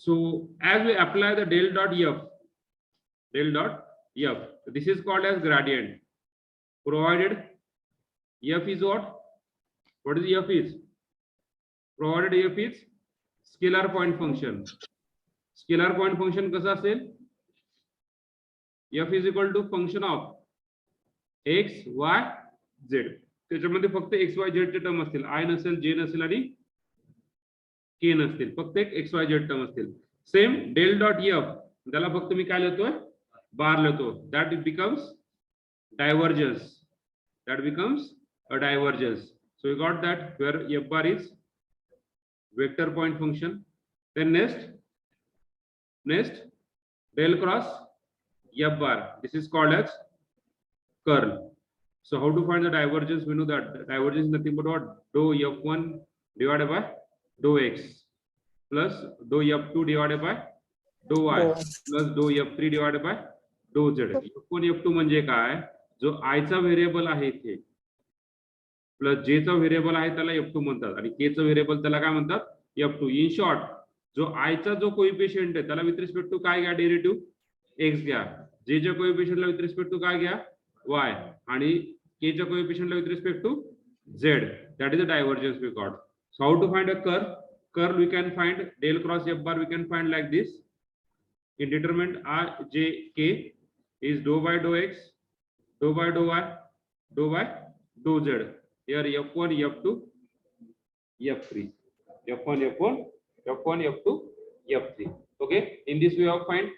So as we apply the del dot f, this is called as gradient, provided f is what is f is, provided f is scalar point function. Scalar point function कसा असेल, f is equal to function of x y z. त्याच्यामध्ये फक्त x y z चे term असतील, i नसेल, j नसेल आणि k नसतील, फक्त एक x y z टर्म असतील. सेम डेल डॉट f, त्याला फक्त मी काय लिहितोय, बार लिहितो. that it becomes divergence, that becomes a divergence. So we got that where f bar is vector point function. Then next del cross f bar, this is called as curl. So how to find the divergence? We know that the divergence is nothing but what, dou f1 divided by dou x plus dou f2 divided by dou y plus dou f3 divided by dou z. f1 f2 म्हणजे काय, जो i चा variable आहे इथे plus j चा variable आहे त्याला f2 म्हणतात आणि k चा व्हेरिएबल त्याला काय म्हणतात, f2. इन शॉर्ट, जो i चा जो कोएफिशिएंट आहे त्याला विथ रिस्पेक्ट टू काय घ्या, डेरिव्हेटिव्ह x घ्या. j च्या कोएफिशिएंटला विथ रिस्पेक्ट टू काय घ्या, y, आणि k च्या कोएफिशिएंटला with respect to z. That is the divergence we got. So how to find a curl? Curl we can find del cross f bar, we can find like this. In determinant r j k is dou by dou x, dou by dou y, dou by dou z. Here f1 f2 f3, f1 f1 f1 f2 f3. Okay, in this we have find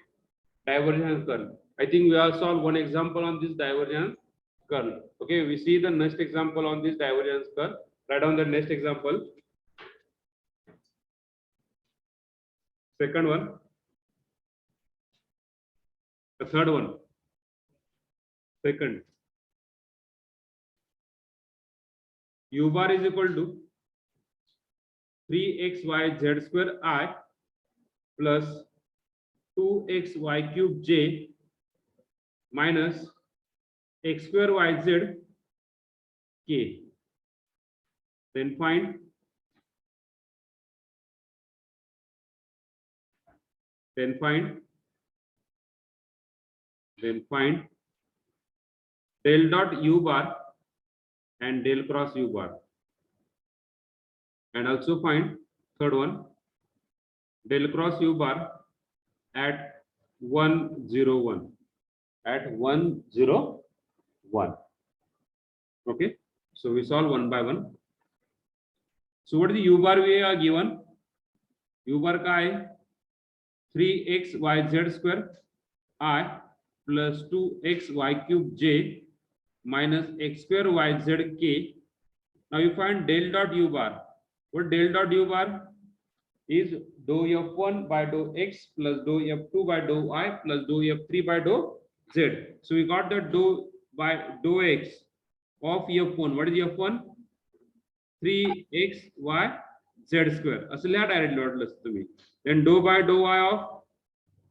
divergence curl. I think we have solved one example on this divergence curl. Okay, we see the next example on this divergence curl. Write down the next example. Second one, the third one, second, u bar is equal to 3xyz square I plus 2xy cube j minus x square yz k. Then find del dot u bar and del cross u bar, and also find third one, del cross u bar at 101, at 101. Okay, so we solve one by one. So what is the u bar we are given? U bar का है 3xyz square I plus 2xy cube j minus x square yz k. Now you find del dot u bar. What del dot u bar is dou f1 by dou x plus dou f2 by dou y plus dou f3 by dou z. So we got the dou by dou x of f1. What is f1? 3xyz square. असं लिहा directly वाटलं तुम्ही. Then dou by dou y of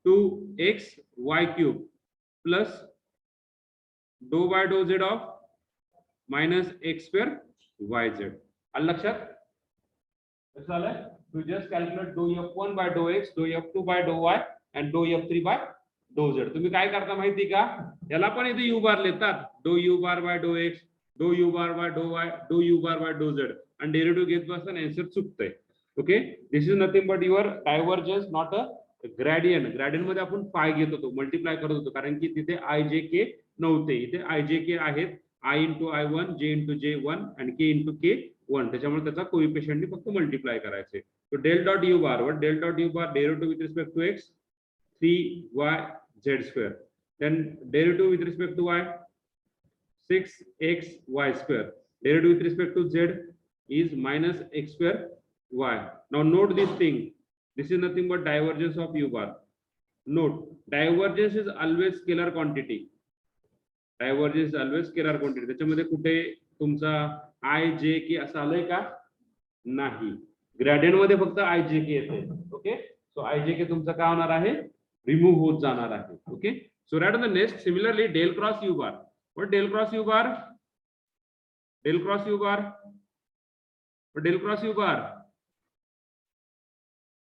2xy cube plus dou by dou z of minus x square yz. आलं लक्षात? कसं झालं? We just calculate dou f1 by dou x, dou f2 by dou y and dou f3 by dou z. तुम्ही काय करता माहिती का? याला पण इथे u bar लिहितात. dou u bar by dou x, dou u bar by dou y, dou u bar by dou z. आणि डेरिव्हेटिव्ह घेत बसताना आन्सर चुकतंय. Okay, this is nothing but your divergence, not a gradient. Gradient मध्ये आपण five घेत होतो, multiply करत होतो, कारण की तिथे आय जे के नव्हते. इथे आय जे के आहेत, I into I one, J into जे वन आणि के इंटू के वन. त्याच्यामुळे त्याचा कोइफिशियंट फक्त मल्टिप्लाय करायचे. So del dot u bar, what del dot u bar? Derivative with respect to x, 3yz square. Then derivative with respect to y, 6xy square. Derivative with respect to z is minus x square y. Now note this thing. This is nothing but divergence of u bar. Note, divergence is always scalar quantity. Divergence is always scalar quantity. त्याच्यामध्ये कुठे तुमचा i j k असं आलंय का? नाही. Gradient मध्ये फक्त i j k येते. Okay, so i j k तुमचा काय होणार आहे? रिमूव्ह होत जाणार आहे. Okay, so write on the next. Similarly del cross u bar. What del cross u bar? Del cross u bar. What del cross u bar?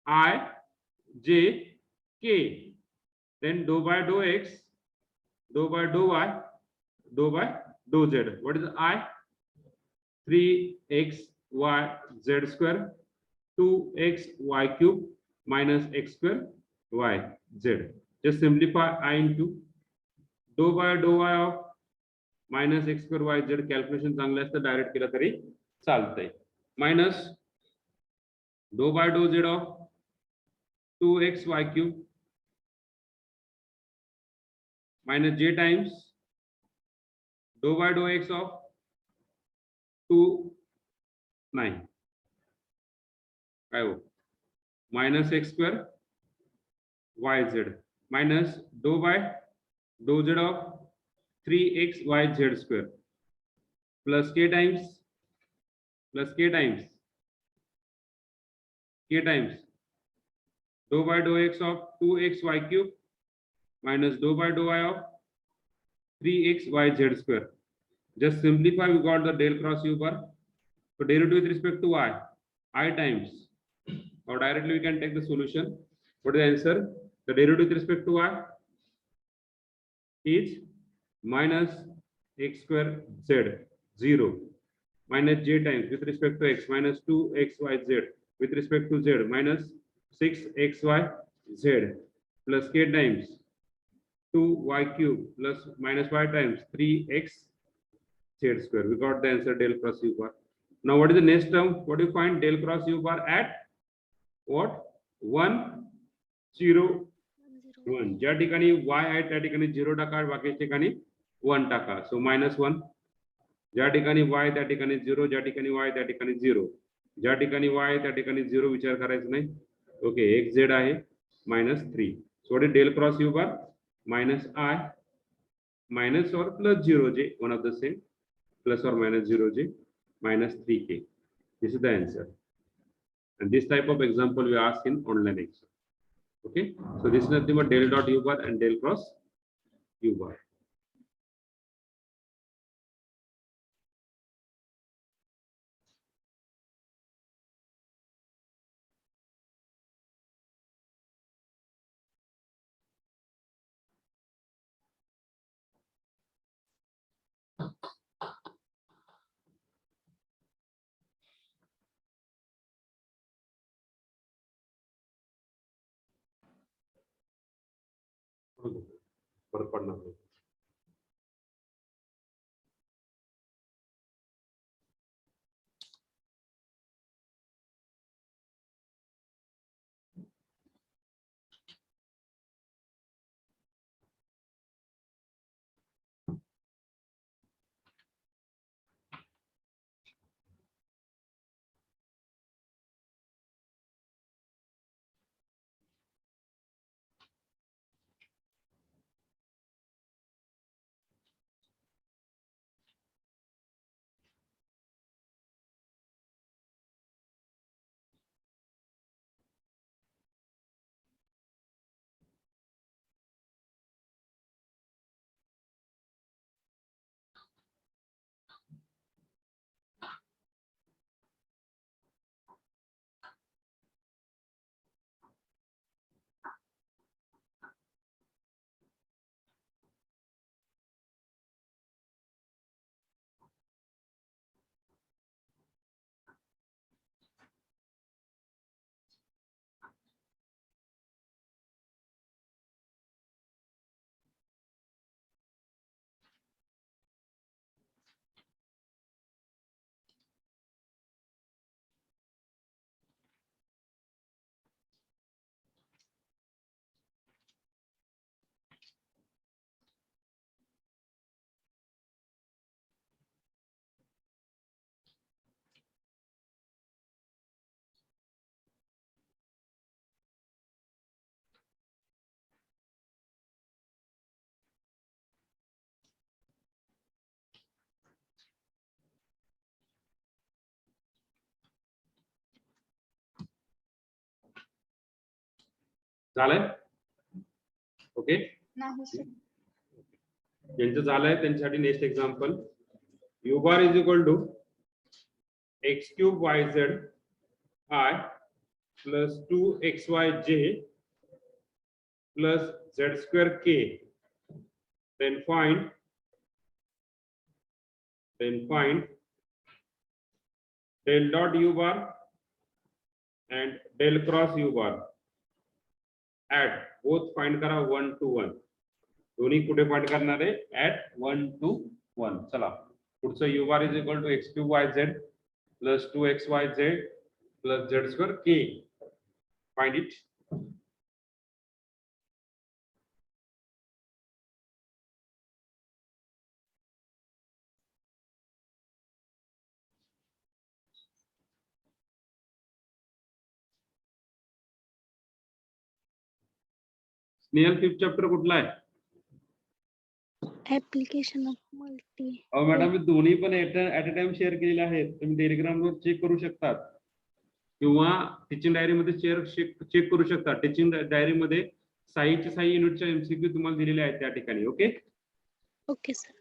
I j k, then dou by dou x, dou by dou y, dou by dou z. What is I? 3x y z square 2x y cube minus x square y z. Just simplify I into dou by dou y of minus x square y z. Calculation चांगलं असतं, direct केलं तरी चालतंय. Minus dou by dou z of 2x y cube minus j times dou by dou x of 2 9 काय हो minus x square y z minus dou by dou z of 3x y z square plus k times dou by dou x of 2x y cube minus dou by dou y of 3x y z square. Just simplify, we got the del cross u bar. So derivative with respect to y, I times, or directly we can take the solution. What is the answer? The derivative with respect to y is minus x square z 0 minus j times with respect to x minus 2xyz with respect to z minus 6xyz plus k times 2y cube plus minus y times 3x z square. We got the answer del cross u bar. Now what is the next term? What do you find del cross u bar at what? 1 0 1. ज्या ठिकाणी y आहे त्या ठिकाणी 0 टाका, बाकीच्या ठिकाणी 1 टाका. So minus 1. ज्या ठिकाणी y त्या ठिकाणी 0, ज्या ठिकाणी y त्या ठिकाणी 0, ज्या ठिकाणी y त्या ठिकाणी 0 विचार करायचा नाही. ओके, x z आहे minus 3. So what is del cross u bar? Minus I minus or plus 0j, one of the same, plus or minus 0j minus 3k. This is the answer. And this type of example we ask in online exam. Okay, so this is nothing but del dot u bar and del cross u bar. फरक पडणार नाही. झालंय? Okay, ज्यांचं झालंय त्यांच्यासाठी next example. u bar is equal to x cube yz I plus 2xyj plus z square k. Then find del dot u bar and del cross u bar. Add both find करा 1 to 1. दोन्ही कुठे find करणार आहे? At 1 to 1. चला पुढचं u bar is equal to x cube yz plus 2xyz plus z square k. Find it. Snehal fifth chapter कुठला आहे? Application of multi. अहो मॅडम मी दोन्ही पण ऍट अ टाइम शेअर केलेले आहेत, तुम्ही टेलिग्राम वर चेक करू शकतात किंवा टीचिंग डायरी मध्ये चेक करू शकता. टीचिंग डायरी मध्ये साईच्या साई युनिटच्या एमसीक्यू तुम्हाला दिलेले आहेत त्या ठिकाणी. Okay okay sir.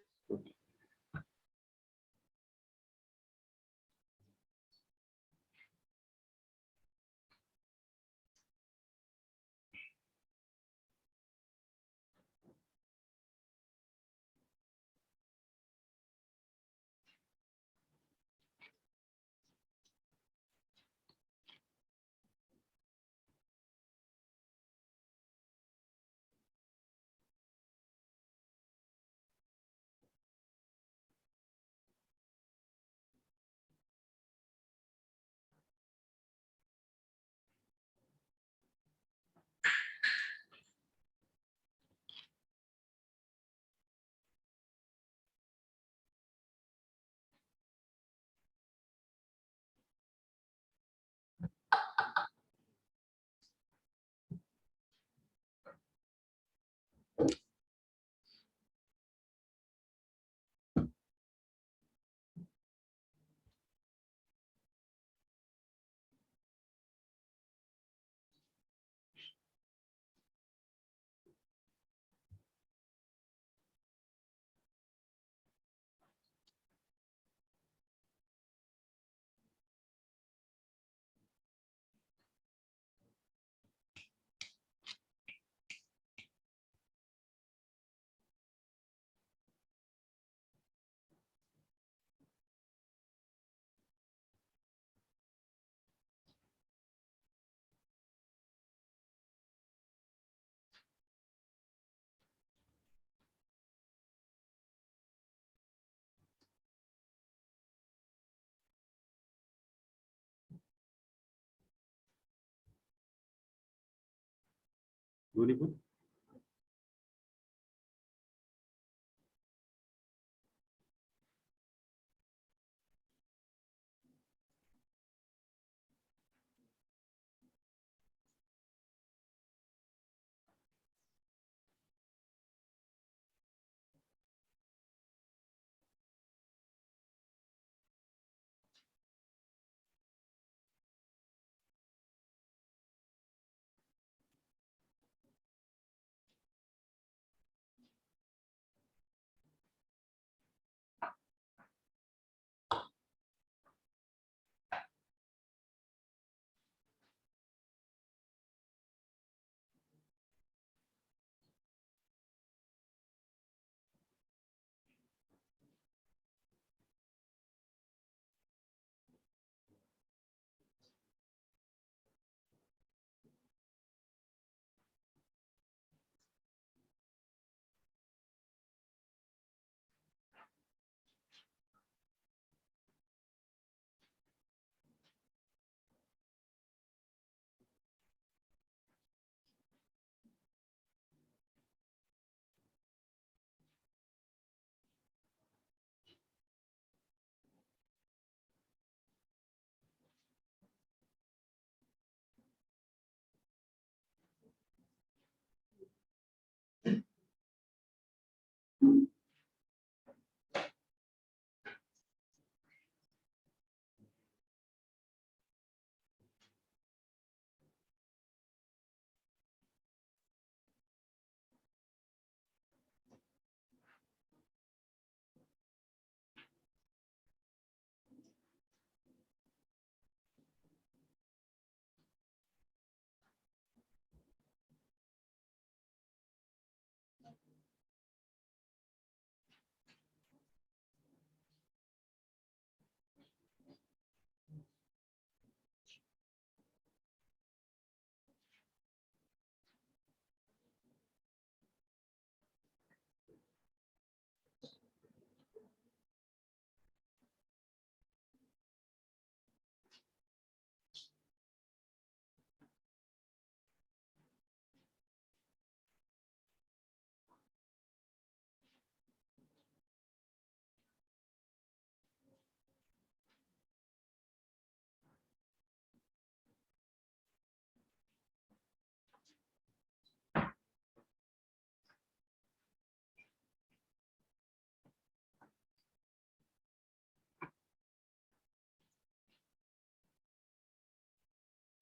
दोन्ही पण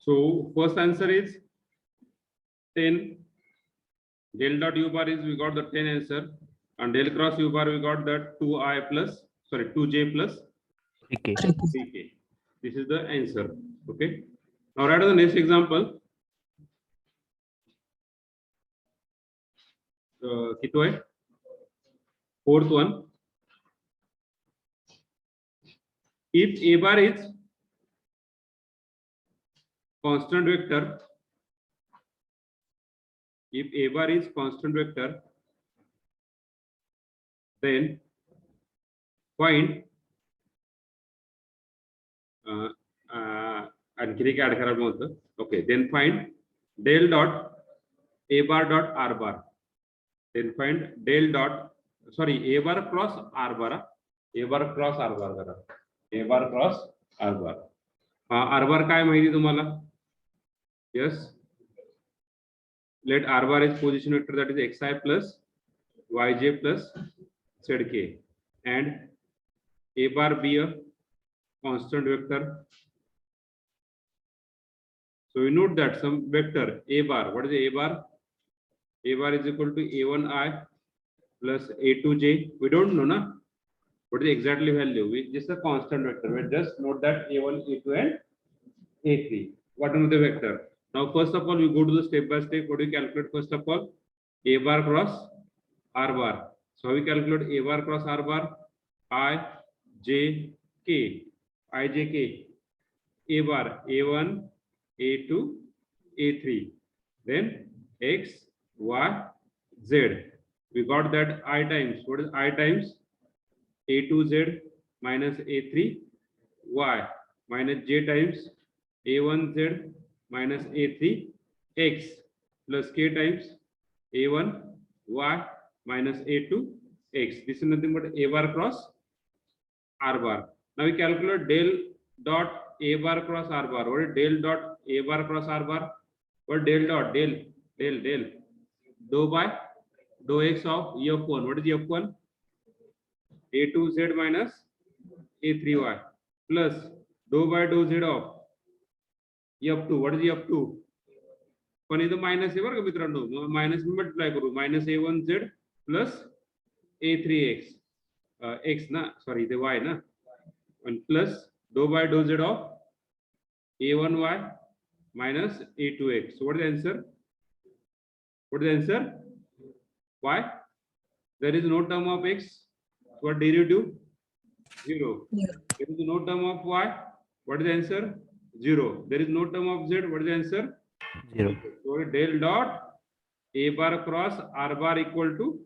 So first answer is 10. Del dot u bar is we got the 10 answer, and del cross u bar we got that 2i plus, sorry, 2j plus 3K. 3k. This is the answer. Okay. Now write the next example. किती आहे? Fourth one. If a bar is constant vector, if a bar is constant vector, then find आणखी एक add करायला होतं. Okay, then find del dot a bar dot r bar. Then find del dot, sorry, a bar cross r bar. A bar cross r bar करा. A bar cross r bar. R bar काय माहिती तुम्हाला? Yes. Let r bar is position vector, that is xi plus yj plus zk, and a bar be a constant vector. So we note that some vector a bar. What is a bar? A bar is equal to a1i plus a2j. We don't know, na? What is the exactly value? We just a constant vector. We just note that a1, a2, and a3. What is the vector? Now, first of all, we go to the step by step. What do we calculate? First of all, a bar cross r bar. So we calculate a bar cross r bar. I, j, k. I, j, k. A bar a1, a2, a3. Then x, y, z. We got that I times. What is I times? A2z minus a3y minus j times a1z minus a3x plus k times a1y minus a2x. This is nothing but a bar cross r bar. Now we calculate del dot a bar cross r bar. What is del dot a bar cross r bar? What del dot del dou by dou x of f1. What is f1? a2z minus a3y plus dou by dou z of f2. What is f2? पण इथं minus आहे बरं का मित्रांनो, minus multiply करू. Minus a1z plus a3x, x ना, sorry इथे y ना, आणि plus dou by dou z of a1y minus a2x. So what is the answer? What is the answer? Y. There is no term of x. What derivative? 0. There is no term of y. What is the answer? 0. There is no term of z. What is the answer? 0. So del dot a bar cross r bar equal to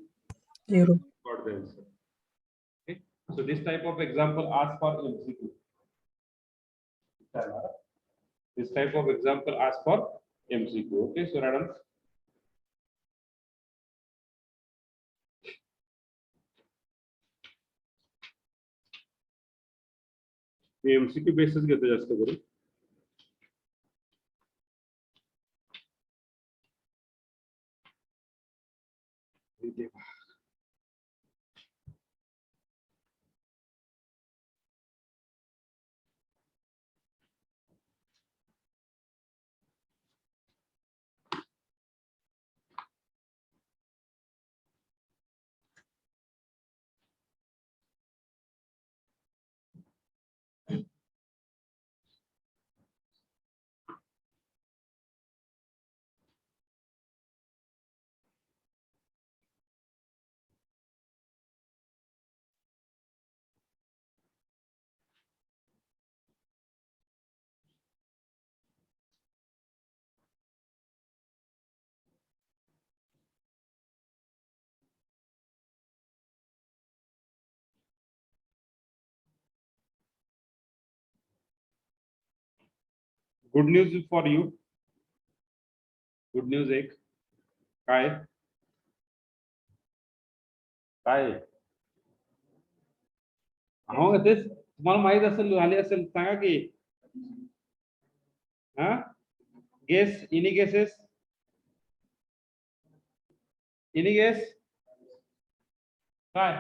0. Got the answer. Okay. So this type of example asks for MCQ. This type of example asks for MCQ. Okay. So Radhan. MCQ basis घेतो जास्त करून. Good news for you. Good news एक काय काय हो तेच तुम्हाला माहित असेल, आले असेल, सांगा की. हा guess, any guesses, any guess काय?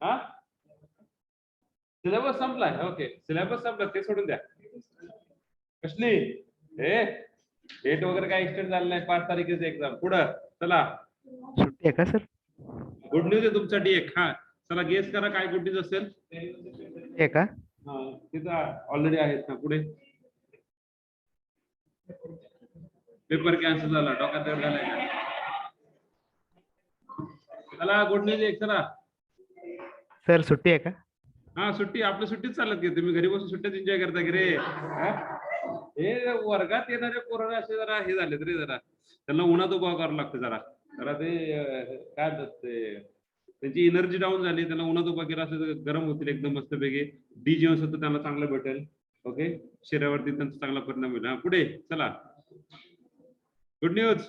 हा सिलेबस संपलाय. ओके, सिलेबस संपला ते सोडून द्या. कसली हे डेट वगैरे काय एक्सटेंड झालं नाही, 5 तारखेची एक्झाम. पुढं चला, सुट्टी आहे का सर? गुड न्यूज आहे तुमच्यासाठी एक. हा चला, गेस करा काय गुड न्यूज असेल. सुट्टी आहे का? हा तिथं ऑलरेडी आहेत ना. पुढे पेपर कॅन्सल झाला, डोक्यात दगड झालाय का? चला गुड न्यूज एक. चला सर सुट्टी आहे का? हा सुट्टी, आपली सुट्टीच चालत की. तुम्ही घरी बसून सुट्टीच एन्जॉय करता की रे? हा? हे वर्गात येणारे पोरं असे जरा हे झालेत रे, जरा त्यांना उन्हात उभा करावं लागतं. जरा जरा ते काय म्हणतात ते, त्यांची एनर्जी डाऊन झाली. त्यांना उन्हात उभा केला असं गरम होतील एकदम मस्तपैकी. डी जीवनसत्व त्यांना चांगलं भेटेल. ओके, शरीरावरती त्यांचा चांगला परिणाम होईल. हा पुढे चला, गुड न्यूज.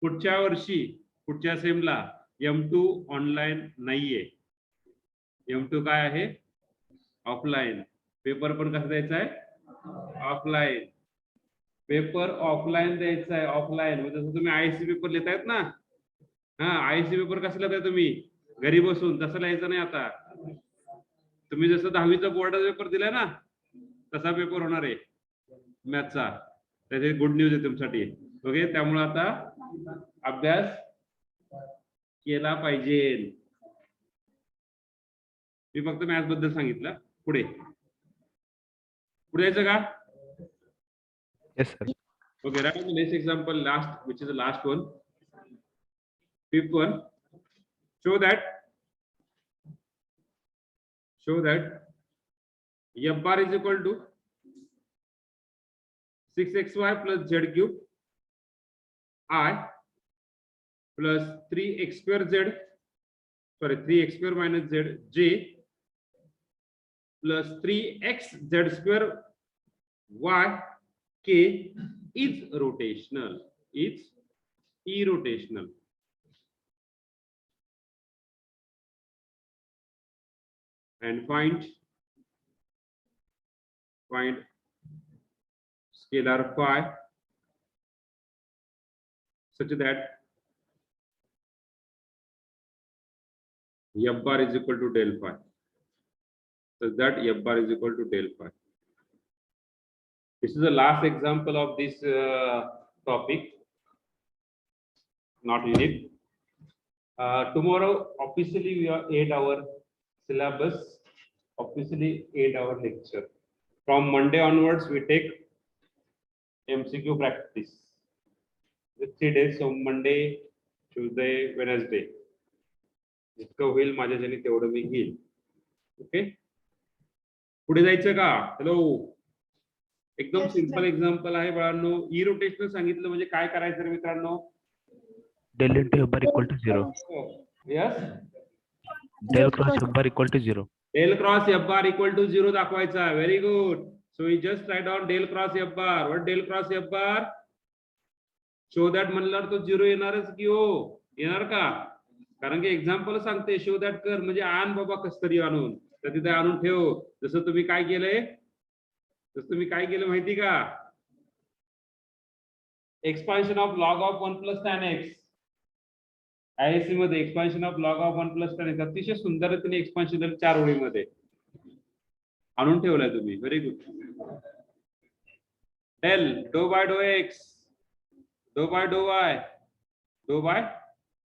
पुढच्या वर्षी पुढच्या सेमला M2 ऑनलाईन नाहीये. M2 काय आहे? ऑफलाईन. पेपर पण कसं द्यायचा आहे? ऑफलाईन. पेपर ऑफलाईन द्यायचा आहे. ऑफलाईन म्हणजे जसं तुम्ही आयसी पेपर लिहितायत ना, हा आयसी पेपर कसं लिहिताय तुम्ही घरी बसून, तसं लिहायचं नाही. आता तुम्ही जसं 10वीचा बोर्डाचा पेपर दिलाय ना, तसा पेपर होणार आहे मॅथचा. त्याचे गुड न्यूज आहे तुमच्यासाठी. ओके, त्यामुळे आता अभ्यास केला पाहिजे. मी फक्त मॅथ्स बद्दल सांगितलं. पुढे पुढे यायचं का? Yes sir. Okay, right. The next example, last, which is the last one, fifth one. Show that f bar is equal to 6xy plus z cube I plus 3x square z, sorry 3x square minus z j plus 3x z square y k is rotational, is irrotational. And find scalar phi such that f bar is equal to del phi, such that f bar is equal to del phi. This is the last example of this topic, not unit. Tomorrow officially we are 8 hour syllabus, officially 8 hour lecture. From Monday onwards we take MCQ practice with 3 days. So Monday, Tuesday, Wednesday. जितकं होईल माझ्याच्याने तेवढं मी घेईल. Okay, पुढे जायचं का? Hello, एकदम simple example आहे बाळांनो. इरोटेशनल सांगितलं म्हणजे काय करायचं रे मित्रांनो? Del into F bar equal to 0. Yes, del cross F bar equal to 0. Del cross F bar equal to 0 दाखवायचा. Very good. So we just write down del cross F bar. What del cross F bar? Show that म्हणल्यावर तो 0 येणारच की हो. येणार का? कारण की एक्झाम्पल सांगते. शो दॅट कर म्हणजे आण बाबा कस तरी आणून, तर तिथे आणून ठेव. जसं तुम्ही काय केलंय, तसं तुम्ही काय केलं माहिती का? Expansion of log of 1 plus tan x. ISC मध्ये expansion of log of 1 plus tan x अतिशय सुंदर रीतीने एक्सपान्शन झालं 4 ओळीमध्ये आणून ठेवलाय तुम्ही. Very good. डेल डो बाय डो एक्स, डो बाय डो वाय, डो by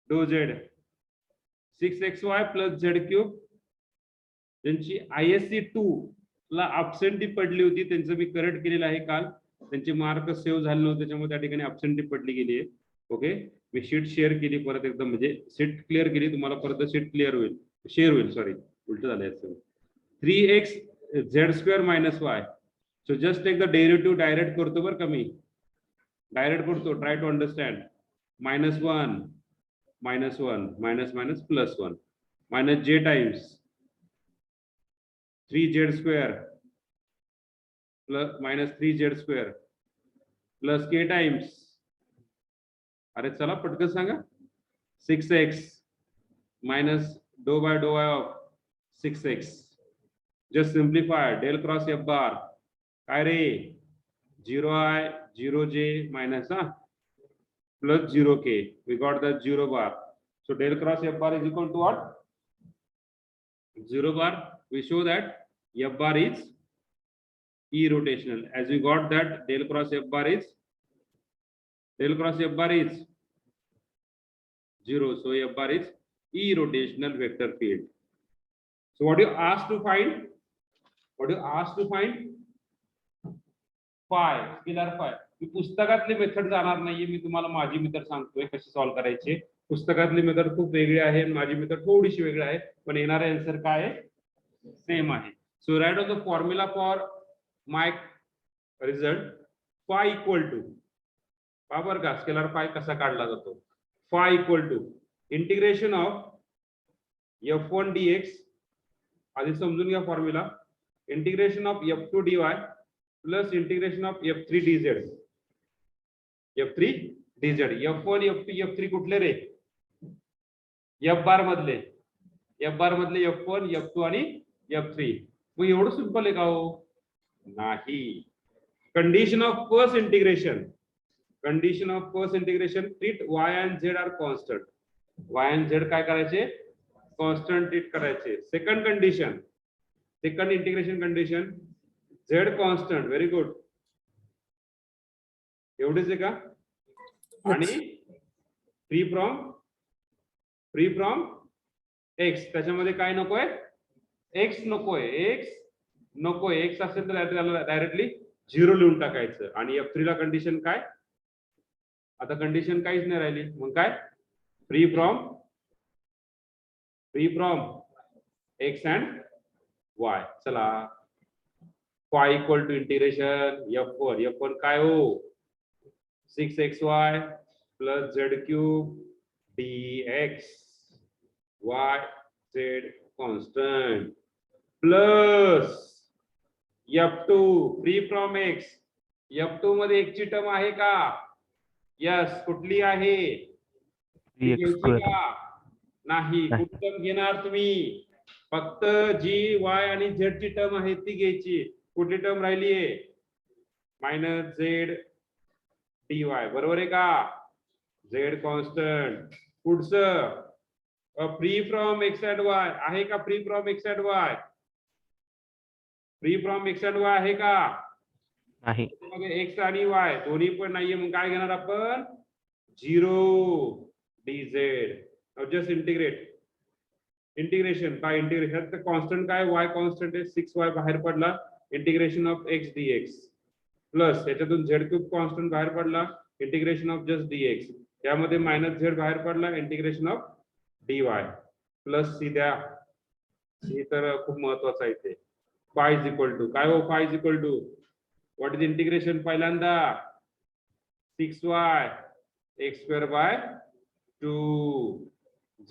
do Z, 6xy plus Z cube. त्यांची आयएससी 2 ला अब्सेंटी पडली होती, त्यांचं मी करेक्ट केलेलं आहे काल. त्यांचे मार्क सेव्ह झाले नव्हते, त्याच्यामुळे त्या ठिकाणी अब्सेंटी पडली गेली आहे. ओके, मी शीट शेअर केली परत एकदम, म्हणजे शीट क्लिअर केली. तुम्हाला परत शीट क्लिअर होईल, शेअर होईल. सॉरी, उलट झालंय. 3x z square minus Y. So just take the derivative. Direct करतो बरं का मी, डायरेक्ट करतो. Try to understand. -1 -1 minus minus plus 1 minus j times 3z square plus minus 3z square plus k times, अरे चला पटकन सांगा, 6x minus do by do Y of 6x. Just simplify. Del cross F bar काय रे? 0i 0j minus plus 0k. We got the 0 bar. So del cross f bar is equal to what? 0 bar. We show that f bar is E rotational. As we got that del cross F bar is 0. So F bar is E rotational vector field. So what you asked to find? What you asked to find? Phi scalar phi. मी पुस्तकातली method जाणार नाहीये, मी तुम्हाला माझी method सांगतोय कशी solve करायची. पुस्तकातली मेथड खूप वेगळी आहे आणि माझी मेथड थोडीशी वेगळी आहे, पण येणारा आन्सर काय आहे? सेम आहे. So write of the formula for my result phi equal to बरोबर का स्केलर फाय कसा काढला जातो. Phi equal to integration of f1 dx. आधी समजून घ्या formula. Integration of f2 dy plus integration of f3 dz. f3 dz. f1 f2 f3 कुठले रे? f बार मधले. f बार मधले f1 f2 आणि f3. मग एवढं सिंपल आहे का हो? नाही. Condition of first integration. Condition of first integration treat y and z are constant. y and z काय करायचे? कॉन्स्टंट ट्रीट करायचे. Second condition, second integration condition z constant. Very good. एवढेच आहे का? आणि फ्री फ्रॉम x. त्याच्यामध्ये काय नकोय? x नकोय. x नकोय. x असेल तर डायरेक्टली 0 लिहून टाकायचं. आणि f3 ला कंडिशन काय? आता कंडिशन काहीच नाही राहिली. मग काय? Free from x and y. चला phi equal to integration f1 काय हो? 6xy plus z cube dx. y z constant plus f2 free from x. f2 मध्ये एक ची टर्म आहे का? यस. कुठली आहे? का? नाही. कुठली टर्म घेणार तुम्ही? फक्त जी y आणि z ची टर्म आहे ती घ्यायची. कुठली टर्म राहिली आहे? Minus z dy. बरोबर आहे का? z constant. पुढचं free from x and y आहे का? Free from x and y. Free from x and y आहे का? नाही. x आणि y दोन्ही पण नाहीये. मग काय घेणार आपण? 0 dz. जस्ट इंटिग्रेशन काय? इंटिग्रेशन कॉन्स्टंट काय? y कॉन्स्टंट आहे. 6y बाहेर पडला. Integration of x dx plus याच्यातून z क्यूब कॉन्स्टंट बाहेर पडला. Integration of just dx. त्यामध्ये मायनस z बाहेर पडला. Integration of dy plus C द्या. सी तर खूप महत्वाचं आहे ते. फाय इज इक्वल टू काय हो? Phi is equal to what is integration? पहिल्यांदा 6y x²/2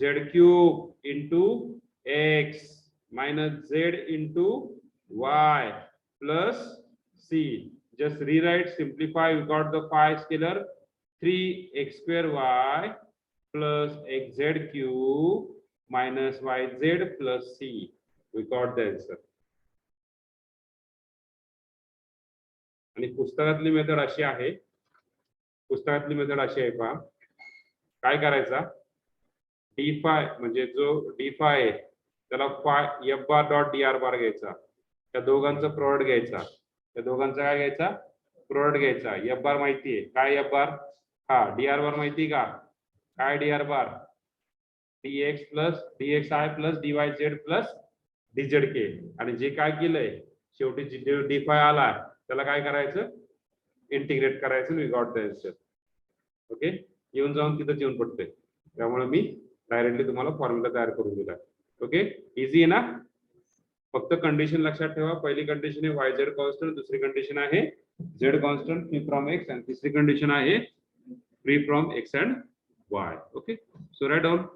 z cube into x minus z into y plus c. Just rewrite, simplify. We got the phi scalar 3x² plus xz cube minus yz plus c. We got the answer. आणि पुस्तकातली method अशी आहे. पुस्तकातली method अशी आहे पहा. काय करायचा? डी फाय म्हणजे जो डी फाय आहे त्याला फाय f बार डॉट dr बार घ्यायचा. त्या दोघांचा प्रोडक्ट घ्यायचा. त्या दोघांचा काय घ्यायचा? प्रोडक्ट घ्यायचा. f बार माहिती आहे काय? f बार हा. dr बार माहिती का? काय dr बार? dx plus dxi plus dyz plus dzk. आणि जे काय केलंय शेवटी डी फाय आला त्याला काय करायचं? इंटिग्रेट करायचं. We got the answer. Okay. येऊन जाऊन तिथं येऊन पडते. त्यामुळे मी डायरेक्टली तुम्हाला फॉर्म्युला तयार करून दिला. ओके. इझी आहे ना? फक्त कंडिशन लक्षात ठेवा. पहिली कंडिशन आहे yz कॉन्स्टंट. दुसरी कंडिशन आहे z constant free from x. आणि तिसरी कंडिशन आहे free from x and y. Okay. So write down.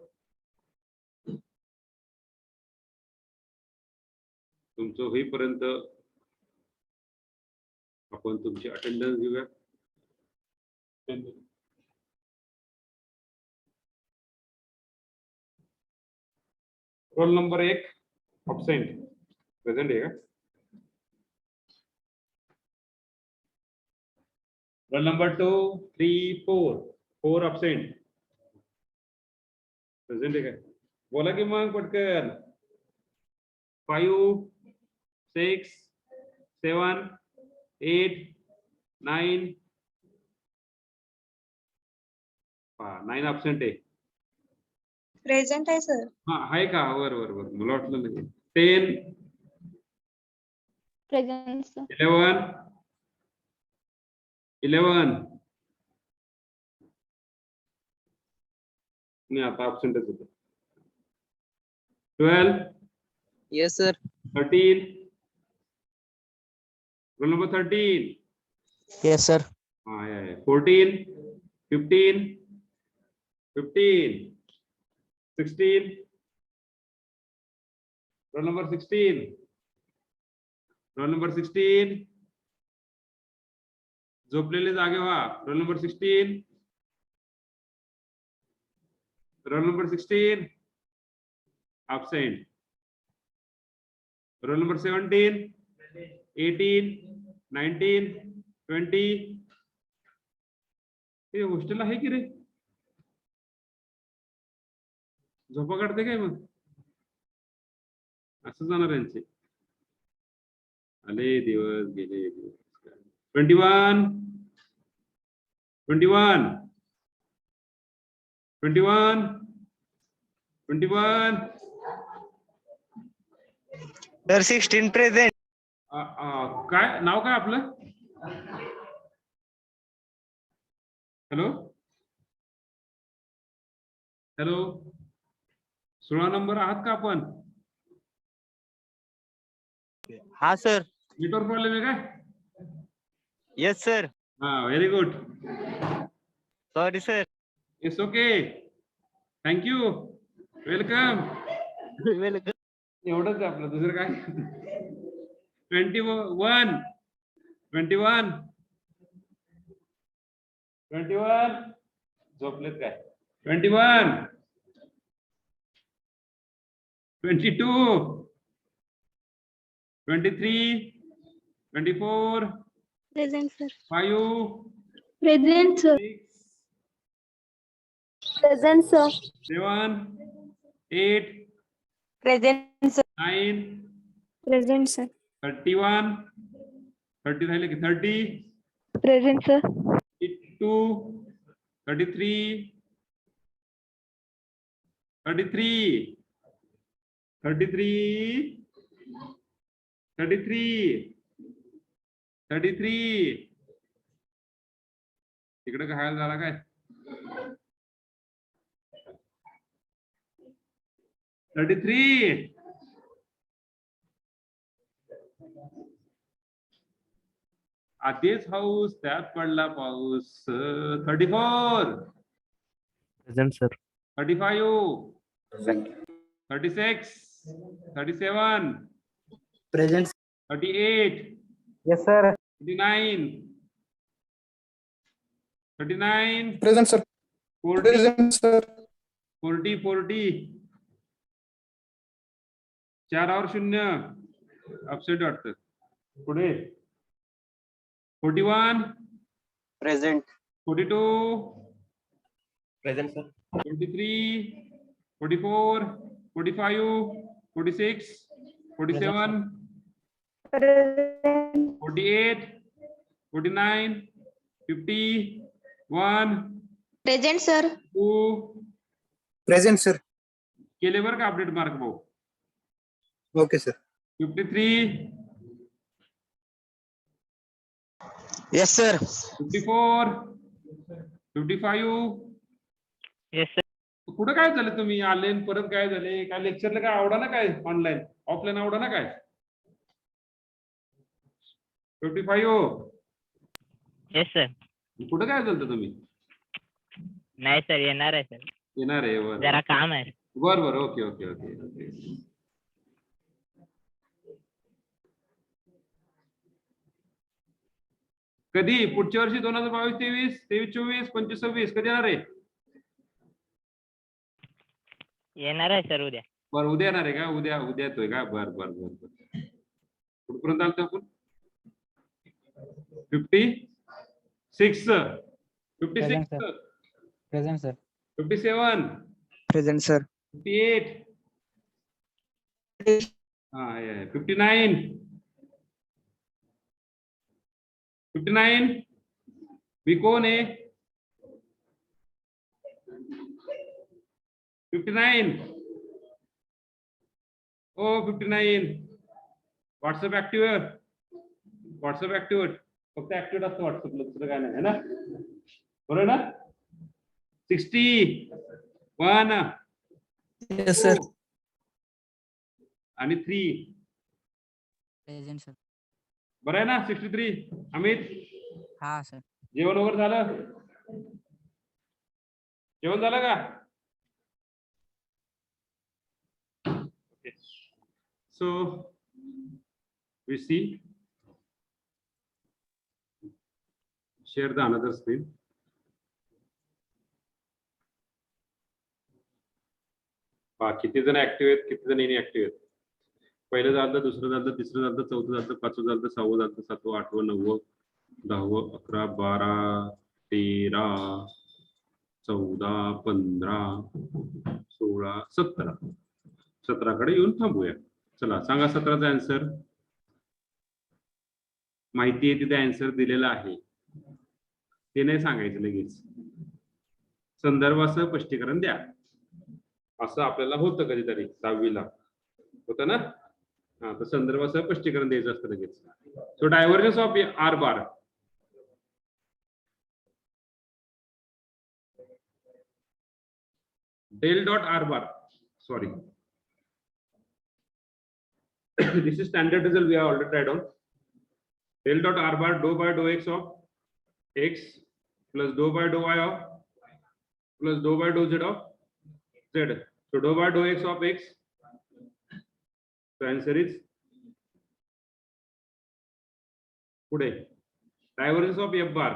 तुमचं होईपर्यंत आपण तुमची अटेंडन्स घेऊया. Roll number 1 absent. प्रेझेंट आहे का? Roll number 2 3 4 absent. प्रेझेंट आहे का? बोला की मग पटकन. 5 6 7 8, 9. 9 absent आहे. प्रेझेंट आहे सर. हा आहे का? वर वर वर मला वाटलं नाही. 10, Present, sir. 11, 11. नाही आता absentच होतं. 12, Yes, sir. 13. Roll number 13. Yes, sir. 14, 15, 15, 16. Roll number 16. Roll number 16. झोपलेले जागे व्हा. Roll number 16. Roll number 16. Absent. Roll number 17, 18, 19, 20. हे हॉस्टेल आहे की रे? झोपा काढते काय मग? असं जाणार यांचे. आले दिवस गेले दिवस. 21, 21, 21, 21. Sir, 16 present. काय नाव काय आपलं? हॅलो हॅलो 16 नंबर आहात का आपण? Ha, sir. नेटवर्क प्रॉब्लेम आहे काय? Yes, sir. हा very good. Sorry, sir. It's okay. Thank you. Welcome. Welcome. एवढंच आहे आपलं, दुसरं काय? 21, 21, 21. झोपलेत काय? 21, 22, 23, 24, Present, sir. 5, Present, sir. 6, Present, sir. 7, 8, present sir. 9, Present, sir. 31, 30 झाले की 30, Present, sir. 32, 33, 33, 33, 33, 33. तिकडे काय झाला काय? 33. आतेच हाऊस त्यात पडला पाऊस. 34, Present, sir. 35, 36, 37, Present. 38, Yes, sir. 39, 39, Present, sir. 40, Present, sir. 40, 40. 4 और 0 अपसेट वाटतं. पुढे 41, Present. 42, Present, sir. 23, 44, 45, 46, 47, 48, 49, 50, 1, present sir. 2. Present, sir. केले बरं का अपडेट मार्क भाऊ? Okay, sir. 53, Yes, sir. 54, 55. Yes, sir. कुठं काय झालं? तुम्ही आले आणि परत काय झाले? काय लेक्चरला काय आवडा ना? काय ऑनलाईन ऑफलाईन आवडा ना? काय 55. Yes, sir. कुठं काय झालं तुम्ही? नाही सर, येणार आहे सर. येणार आहे वर जरा काम आहे. बर बर. Okay okay okay okay. कधी पुढच्या वर्षी 2022, 23, 23, 24, 25, 26 कधी येणार आहे? येणार आहे सर उद्या. बर उद्या येणार आहे का? उद्या उद्या येतोय का? बर बर बर बर. कुठपर्यंत आलतो आपण? 56, 56, Present, sir. 57, Present, sir. 58. हा 59, 59 बी कोण आहे 59 ओ 59 व्हॉट्सअप ऍक्टिव्ह फक्त ऍक्टिव्ह असतं व्हॉट्सअपला दुसरं काय नाही है ना बरोबर ना 61 Yes, sir. आणि 3 Present, sir. बरं आहे ना 63 अमित हा, sir. जेवण वगैरे झालं जेवण झालं का okay so we see share the another screen किती जण ऍक्टिव्ह आहेत किती जण इनऍक्टिव्ह आहेत पहिलं झालं दुसरं झालं तिसरं झालं चौथं झालं पाचवं झालं सहावं झालं सातवं आठवं नववं 10वं 11 12 13 14 15 16 17 17 कडे येऊन थांबूया चला सांगा 17चा आन्सर माहिती आहे तिथे आन्सर दिलेला आहे ते नाही सांगायचं लगेच संदर्भासह स्पष्टीकरण द्या असं आपल्याला होतं कधीतरी 10वीला होतं ना हा तर संदर्भासह स्पष्टीकरण द्यायचं असतं लगेच so divergence of R bar del dot r bar sorry this is standard result we have already tried on del dot r bar dou by dou x of x plus dou by dou y of plus dou by dou z of z so dou by dou x of x the answer is pude divergence of f bar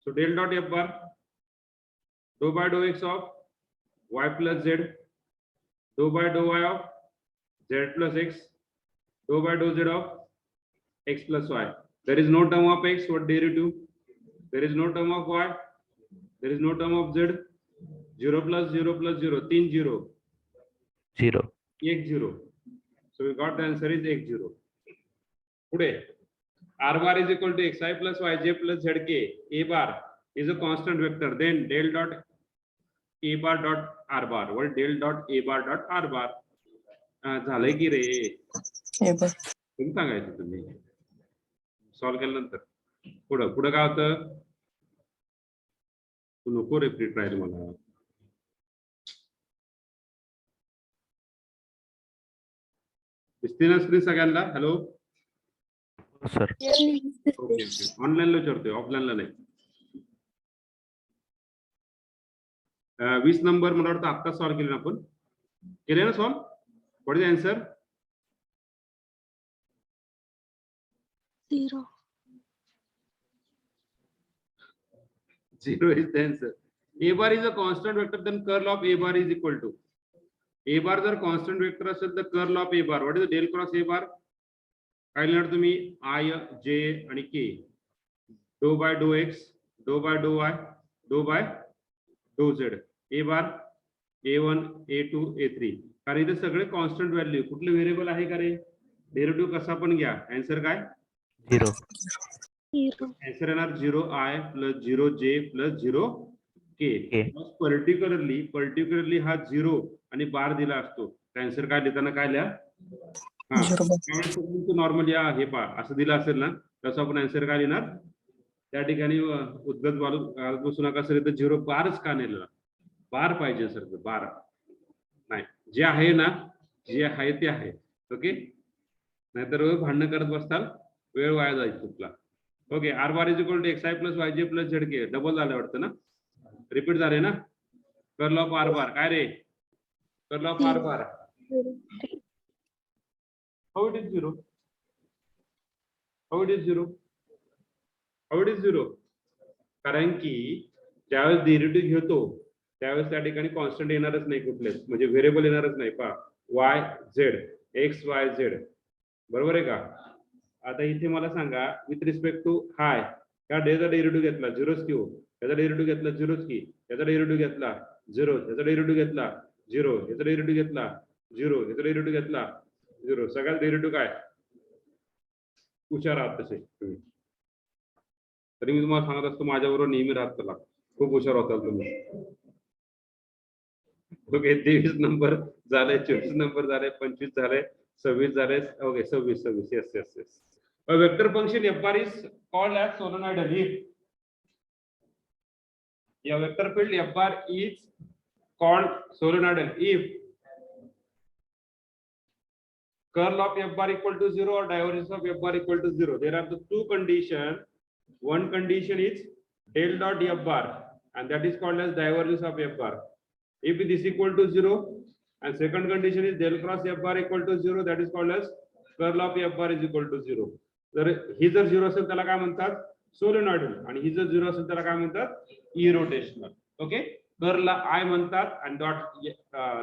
so del dot f bar dou by dou x of y plus z dou by dou y of z plus x dou by dou z of x plus y there is no term of x what derivative there is no term of y there is no term of z 0 plus 0 plus 0 3 0 0 1 0 so we got the answer is x0 pude r bar is equal to xi plus yj plus zk a bar is a constant vector then del dot a bar dot r bar or del dot a bar dot r bar झालंय की रे तुम्ही सांगायचं तुम्ही solve केल्यानंतर पुढं पुढं काय होतं तू नको रिपीट राहील मला दिसते ना स्क्रीन सगळ्यांना हॅलो सर ओके ओके ऑनलाईनला विचारतोय ऑफलाईनला नाही 20 नंबर मला वाटतं आत्ता सॉल्व्ह केले ना आपण केले ना solve what is answer 0 0 is the answer a bar is a constant vector then curl of a bar is equal to a bar जर constant vector असेल तर curl of a bar what is the del cross a bar काय लिहिणार तुम्ही I J आणि K dou by dou x dou by dou y dou by dou z a bar a1 a2 a3 कारण इथे सगळे constant value कुठले variable आहे का रे डेरिव्हेटिव्ह कसा पण घ्या आन्सर काय 0 आन्सर येणार 0i plus 0j plus 0k particularly हा 0 आणि बार दिला असतो आन्सर काय लिहिताना काय लिहा नॉर्मली हे पा असं दिलं असेल ना तसं आपण आन्सर काय लिहिणार त्या ठिकाणी उद्गत बसू नका सर इथं 0 बारच का नेलेला बार पाहिजे सर बार नाही जे आहे ना जे आहे ते आहे ओके नाहीतर भांडणं करत बसताल वेळ वाया जायचं तुला okay R bar is equal to X I plus Y J plus Z K double झालं वाटतं ना रिपीट झाले ना कर्ल ऑफ आर बार काय रे curl of R bar how it is 0 how it is 0 how it is 0 कारण की ज्यावेळेस डेरिव्हेटिव्ह घेतो त्यावेळेस त्या ठिकाणी कॉन्स्टंट येणारच नाही कुठलेच म्हणजे व्हेरिएबल येणारच नाही पा Y Z x Y Z बरोबर आहे का आता इथे मला सांगा विथ रिस्पेक्ट टू हाय या डेचा डेरिव्हेटिव्ह घेतला 0च की हो याचा डेरिव्हेटिव्ह घेतला 0च की याचा डेरिव्हेटिव्ह घेतला 0 याचा डेरिव्हेटिव्ह घेतला 0 याचा डेरिव्हेटिव्ह घेतला 0 याचा डेरिव्हेटिव्ह घेतला 0 सगळ्यात डेरिव्हेटिव्ह काय हुशार आहात तसे तुम्ही तरी मी तुम्हाला सांगत असतो माझ्याबरोबर नेहमी राहत चला, खूप हुशार होता तुम्ही. ओके 23 नंबर झाले, 24 नंबर झाले, 25 झाले, 26 झाले. Okay 26 yes yes yes. A vector function f bar is called as solenoidal if a vector field f bar is called solenoidal if curl of f bar equal to 0 or divergence of f bar equal to 0. There are the two conditions. One condition is del dot f bar and that is called as divergence of f bar. If it is equal to 0 and second condition is del cross f bar equal to 0, that is called as curl of f bar is equal to 0. जर ही जर 0 असेल त्याला काय म्हणतात solenoidal आणि ही जर 0 असेल त्याला काय म्हणतात इरोटेशनल. ओके कर्लला आय म्हणतात आणि डॉट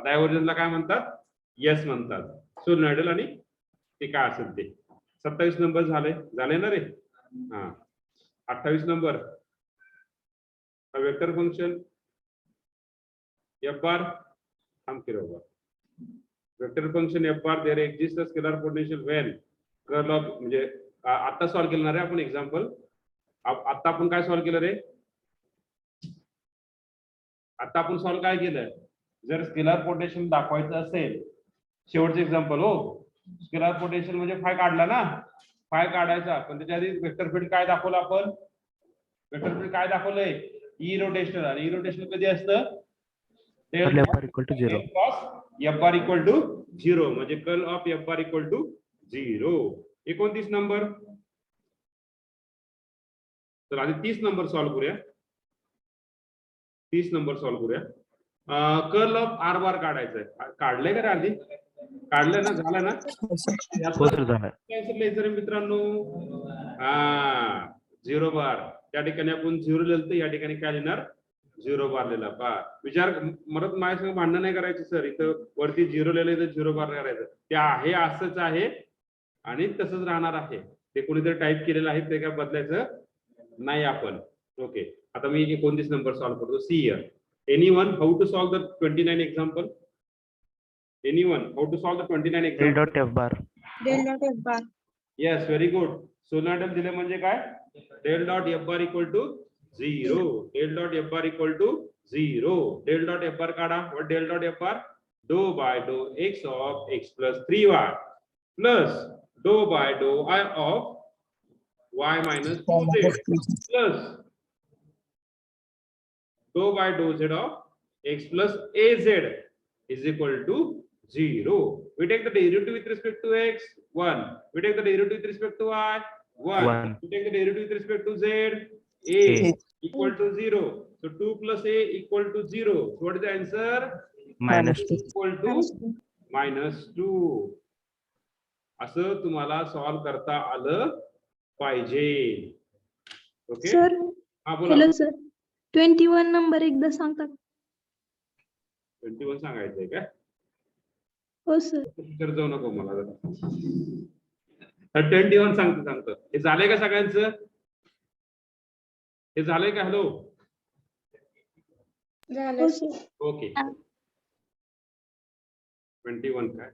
डायव्हर्जन्सला काय म्हणतात यस म्हणतात. सोलेनॉइडल आणि ते काय असेल ते. 27 नंबर झाले ना रे. हा 28 number vector function f bar हम किरोगा vector function f bar there exists a scalar potential when curl of म्हणजे आता सॉल्व केलं रे आपण एक्झाम्पल. आता आपण काय सॉल्व केलं रे, आता आपण सॉल्व काय केलं, जर स्केलर पोटेन्शियल दाखवायचं असेल शेवटचं एक्झाम्पल हो स्केलर पोटेन्शियल म्हणजे फाय काढला ना, फाय काढायचा पण त्याच्या आधी वेक्टर फील्ड काय दाखवलं आपण, वेक्टर फील्ड काय दाखवलंय इरोटेशनल आणि इरोटेशनल कधी असतं curl F bar equal to 0 F bar equal to 0 म्हणजे curl of F bar equal to 0. 29 number. तर आधी 30 नंबर सॉल्व करूया. 30 नंबर सॉल्व करूया. कर्ल ऑफ आर बार काढायचं आहे. काढलंय का आधी, काढलंय ना, झालं ना. हो सर झालं. कॅन्सल लिहायचं मित्रांनो. हा 0 बार त्या ठिकाणी आपण 0 लिहिलं तर या ठिकाणी काय लिहिणार 0 बार लिहिला. पा विचार मरत माझ्या संग भांडण नाही करायचं सर, इथं वरती 0 लिहिलं तर 0 बार करायचं. ते आहे असंच आहे आणि तसंच राहणार आहे. ते कोणीतरी टाईप केलेलं आहे ते काय बदलायचं नाही आपण. ओके आता मी 29 नंबर सॉल्व करतो. See here anyone how to solve the 29 example. Anyone how to solve the 29 del example. Dot F bar. del dot f bar. Yes very good. Solenoidal दिले म्हणजे काय del dot F bar equal to 0. Del dot F bar equal to 0. Del dot F bar काढा. What del dot F bar do by do X of x plus 3y plus डो by डो I of y minus 2z plus dou by dou z of x plus az is equal to 0. We take the derivative with respect to x 1. We take the derivative with respect to y 1. We take the derivative with respect to z a equal to 0. So 2 plus a equal to 0. So what is the answer? -2. Equal to -2. असं तुम्हाला solve करता आलं पाहिजे. Okay sir हा बोला. Hello sir 21 number एकदा सांगता. 21 सांगायचंय का. हो सर. तर जाऊ नको मला जरा. 21 सांगतो. हे झालंय का सगळ्यांचं, हे झालंय का. हॅलो हो सर. ओके 21 काय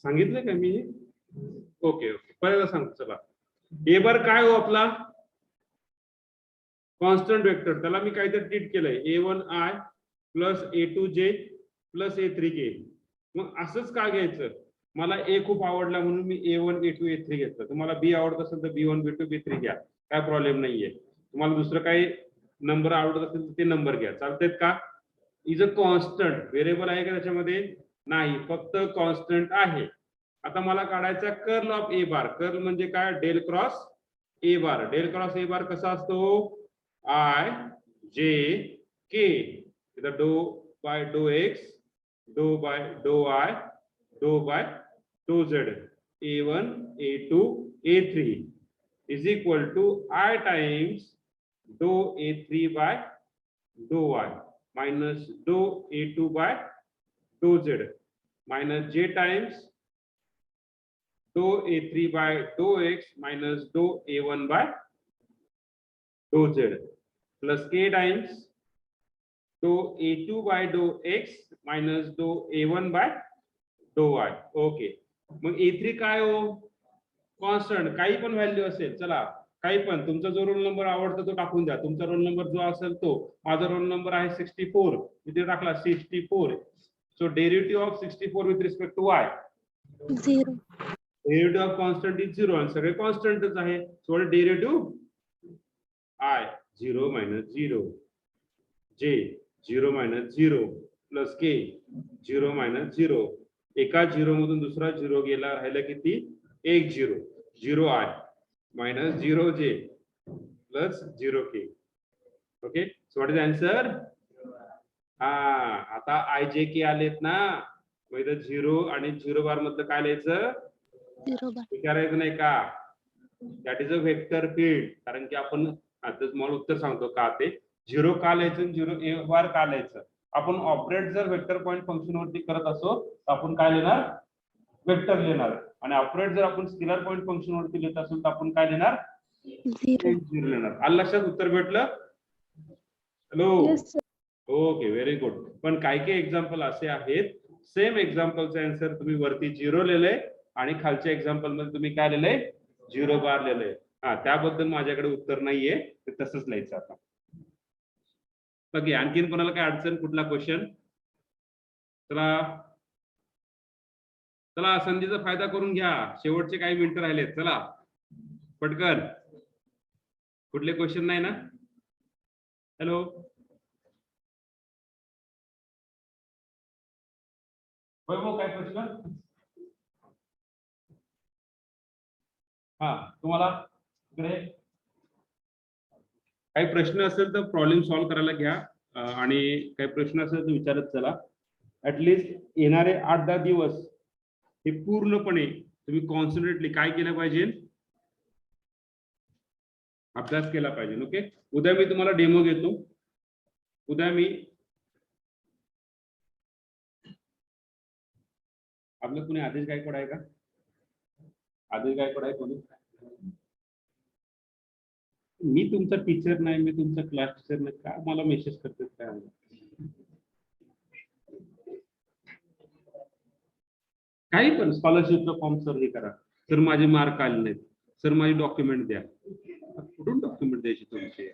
सांगितलं का मी. ओके ओके पहिल्यांदा सांगतो. चला ए बार काय हो आपला कॉन्स्टंट वेक्टर, त्याला मी काहीतरी ट्रीट केलंय a1i plus a2j plus a3k. मग असंच का घ्यायचं, मला ए खूप आवडला म्हणून मी a1 a2 a3 घेतलं. तुम्हाला बी आवडत असेल तर b1 b2 b3 घ्या, काय प्रॉब्लेम नाहीये. तुम्हाला दुसरं काही नंबर आवडत असेल तर ते नंबर घ्या, चालतेत का. इज अ कॉन्स्टंट व्हेरिएबल आहे का त्याच्यामध्ये, नाही फक्त कॉन्स्टंट आहे. आता मला काढायचा कर्ल ऑफ ए बार. कर्ल म्हणजे काय del cross A bar. Del cross A bar कसा असतो आय जे के डो बाय डो एक्स डो बाय डो I do by do Z a1 a2 a3 is equal to I times do a3 bye डो y माइनस डो a2 bye डो z minus j times dou a3 by dou x minus dou a1 by dou z plus k times dou a2 by dou x minus dou a1 by डो Y. Okay, मग A3 काय हो? Constant, काही पण value असेल, चला काही पण, तुमचा जो रोल नंबर आवडतो तो टाकून द्या. तुमचा रोल नंबर जो असेल तो, माझा रोल नंबर आहे 64, इथे टाकला 64. So derivative of 64 with respect to y, 0. Derivative of constant is 0 आणि सगळे कॉन्स्टंटच आहे. So derivative I 0 - 0, J 0 - 0 plus K 0 - 0. एका 0 मधून दुसरा 0 गेला, राहिला किती? एक 0. 0 I minus 0 J plus 0 K. Okay, so what is answer? हा, आता I J K आलेत ना, मग इथं 0 आणि 0 बार मधलं काय लिहायचं? 0 बार. विचारायचं नाही का? That is a vector field. कारण की आपण आता तुम्हाला उत्तर सांगतो का ते 0 का लिहायचं, 0 बार का लिहायचं. आपण ऑपरेट जर वेक्टर पॉइंट फंक्शन वरती करत असो तर आपण काय लिहिणार? वेक्टर लिहिणार. आणि ऑपरेट जर आपण स्केलर पॉइंट फंक्शन वरती लिहित असेल तर आपण काय लिहिणार? 0. 0 लिहिणार. आलं लक्षात? उत्तर भेटलं? Hello, Yes, sir. Okay, very good. पण काही काही एक्झाम्पल असे आहेत, सेम एक्झाम्पलचा आन्सर तुम्ही वरती 0 लिहिलंय आणि खालच्या एक्झाम्पल मध्ये तुम्ही काय लिहिलंय? 0 बार लिहिलंय. हा, त्याबद्दल माझ्याकडे उत्तर नाहीये, ते तसंच लिहायचं आता. ओके, आणखीन कोणाला काय अडचण? कुठला क्वेश्चन? चला चला, संधीचा फायदा करून घ्या, शेवटचे काही मिनिटं राहिलेत. चला पटकन. कुठले क्वेश्चन नाही ना? हॅलो, वैभव काय प्रश्न? हा, तुम्हाला इकडे काही प्रश्न असेल तर प्रॉब्लेम सॉल्व्ह करायला घ्या, आणि काही प्रश्न असेल तर विचारत चला. ऍटलिस्ट येणारे 8-10 दिवस हे पूर्णपणे तुम्ही कॉन्सन्ट्रेटली काय केलं पाहिजे? अभ्यास केला पाहिजे. ओके, उद्या मी तुम्हाला डेमो घेतो. उद्या मी आपलं कोणी आदेश गायकवाड आहे का? आदेश गायकवाड आहे कोणी? मी तुमचा टीचर नाही, मी तुमचा क्लास टीचर नाही, काय मला मेसेज करतात काय? काही पण स्कॉलरशिपचा फॉर्म सर हे करा, सर माझे मार्क आले नाहीत, सर माझे डॉक्युमेंट द्या. कुठून डॉक्युमेंट द्यायचे तुमचे?